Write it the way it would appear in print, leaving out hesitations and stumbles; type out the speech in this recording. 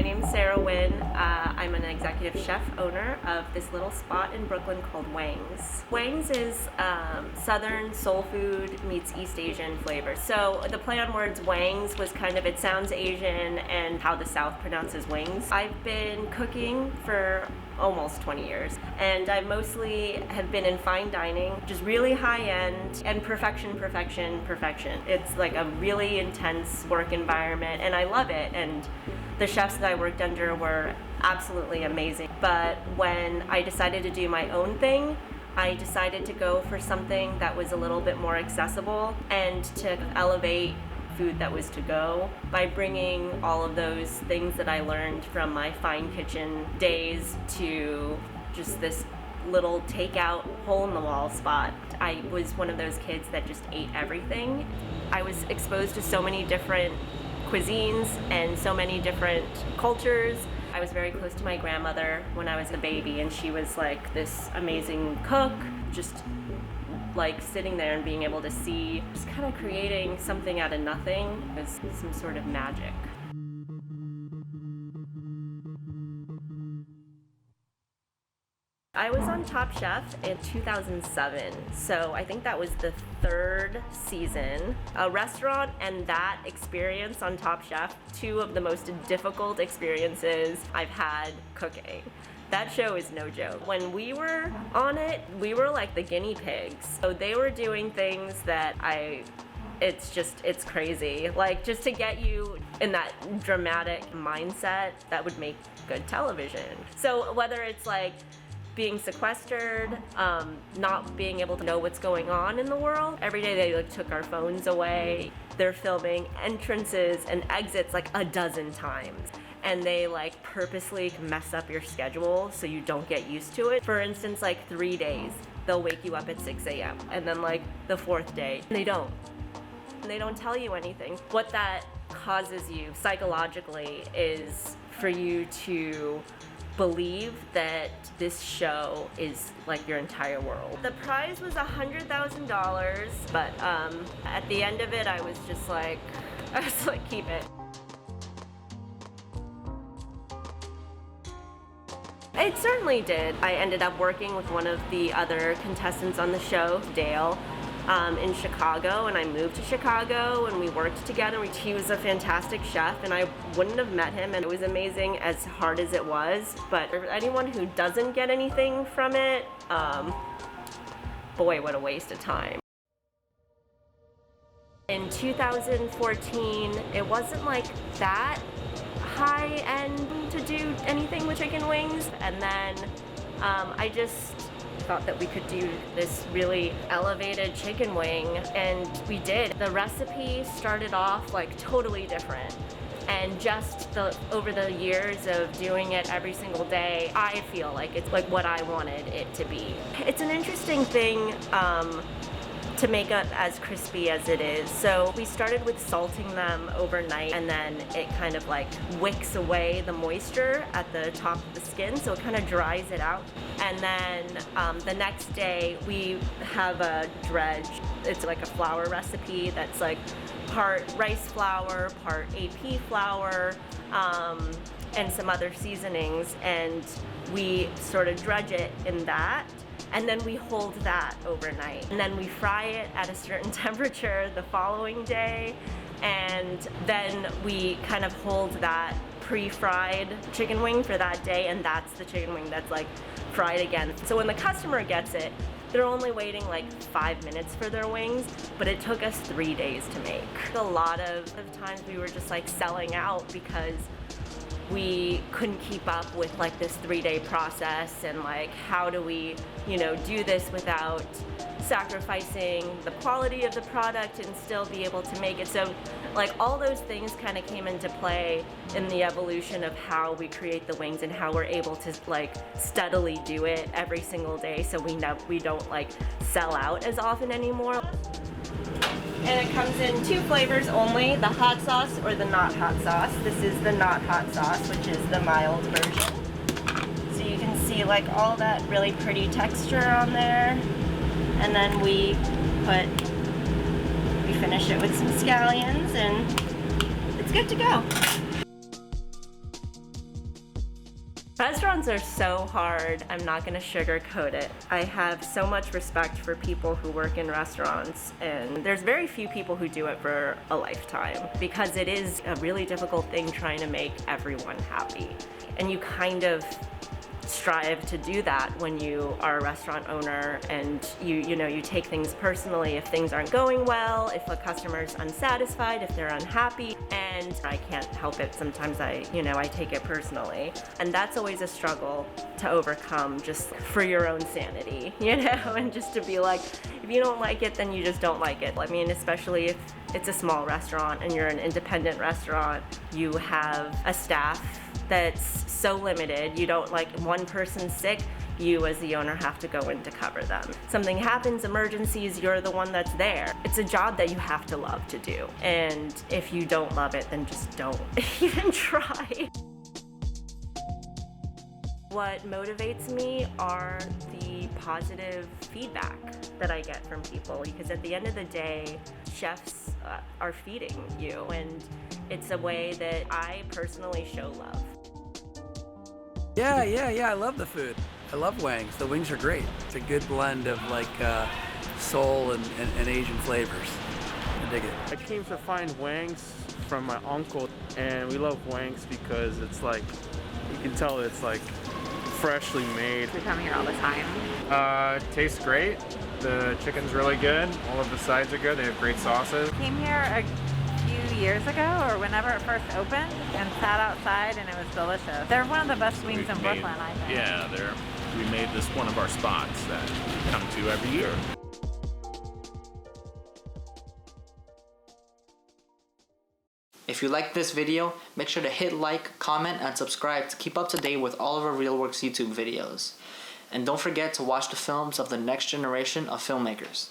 name's Sarah Wynn. I'm an executive chef owner of this little spot in Brooklyn called Wangs. Wangs is Southern soul food meets East Asian flavor. So the play on words Wangs was kind of, it sounds Asian and how the South pronounces wings. I've been cooking for almost 20 years, and I mostly have been in fine dining, just really high end and perfection. It's like a really intense work environment and I love it, and the chefs that I worked under were absolutely amazing. But when I decided to do my own thing, I decided to go for something that was a little bit more accessible and to elevate food that was to go by bringing all of those things that I learned from my fine kitchen days to just this little takeout hole-in-the-wall spot. I was one of those kids that just ate everything. I was exposed to so many different cuisines and so many different cultures. I was very close to my grandmother when I was a baby, and she was like this amazing cook, just like sitting there and being able to see, just kind of creating something out of nothing was some sort of magic. I was on Top Chef in 2007, so I think that was the third season. A restaurant and that experience on Top Chef, two of the most difficult experiences I've had cooking. That show is no joke. When we were on it, we were like the guinea pigs. So they were doing things that it's crazy. Like, just to get you in that dramatic mindset that would make good television. So whether it's like being sequestered, not being able to know what's going on in the world. Every day they like took our phones away. They're filming entrances and exits like a dozen times. And they like purposely mess up your schedule so you don't get used to it. For instance, like 3 days, they'll wake you up at 6 a.m. And then like the fourth day, they don't. And they don't tell you anything. What that causes you psychologically is for you to believe that this show is like your entire world. The prize was $100,000, but at the end of it, I was like, keep it. It certainly did. I ended up working with one of the other contestants on the show, Dale, in Chicago, and I moved to Chicago and we worked together. He was a fantastic chef and I wouldn't have met him, and it was amazing as hard as it was. But for anyone who doesn't get anything from it, boy, what a waste of time. In 2014, it wasn't like that high end to do anything with chicken wings, and then I just thought that we could do this really elevated chicken wing, and we did. The recipe started off like totally different, and just over the years of doing it every single day, I feel like it's like what I wanted it to be. It's an interesting thing to make it as crispy as it is. So we started with salting them overnight, and then it kind of like wicks away the moisture at the top of the skin, so it kind of dries it out. And then the next day we have a dredge. It's like a flour recipe that's like part rice flour, part AP flour, and some other seasonings, and we sort of dredge it in that. And then we hold that overnight. And then we fry it at a certain temperature the following day. And then we kind of hold that pre-fried chicken wing for that day, and that's the chicken wing that's like fried again. So when the customer gets it, they're only waiting like 5 minutes for their wings, but it took us 3 days to make. A lot of times we were just like selling out because we couldn't keep up with like this 3-day process, and like how do we, do this without sacrificing the quality of the product and still be able to make it. So like all those things kind of came into play in the evolution of how we create the wings and how we're able to like steadily do it every single day, so we don't like sell out as often anymore. And it comes in 2 flavors only, the hot sauce or the not hot sauce. This is the not hot sauce, which is the mild version. So you can see like all that really pretty texture on there. And then we finish it with some scallions, and it's good to go. Restaurants are so hard, I'm not gonna sugarcoat it. I have so much respect for people who work in restaurants, and there's very few people who do it for a lifetime because it is a really difficult thing trying to make everyone happy. And you kind of strive to do that when you are a restaurant owner, and you take things personally if things aren't going well, if a customer's unsatisfied, if they're unhappy, and I can't help it. Sometimes I take it personally, and that's always a struggle to overcome just for your own sanity, and just to be like, if you don't like it, then you just don't like it. I mean, especially if it's a small restaurant and you're an independent restaurant, you have a staff that's so limited. You don't, like, one person's sick, you as the owner have to go in to cover them. Something happens, emergencies, you're the one that's there. It's a job that you have to love to do. And if you don't love it, then just don't even try. What motivates me are the positive feedback that I get from people, because at the end of the day, chefs are feeding you, and it's a way that I personally show love. Yeah, I love the food. I love Wangs. The wings are great. It's a good blend of like soul and Asian flavors. I dig it. I came to find Wangs from my uncle, and we love Wangs because it's like, you can tell it's like freshly made. We come here all the time. Tastes great. The chicken's really good. All of the sides are good. They have great sauces. Came here a few years ago, or whenever it first opened, and sat outside, and it was delicious. They're one of the best wings in Brooklyn, I think. Yeah, we made this one of our spots that we come to every year. If you like this video, make sure to hit like, comment, and subscribe to keep up to date with all of our RealWorks YouTube videos. And don't forget to watch the films of the next generation of filmmakers.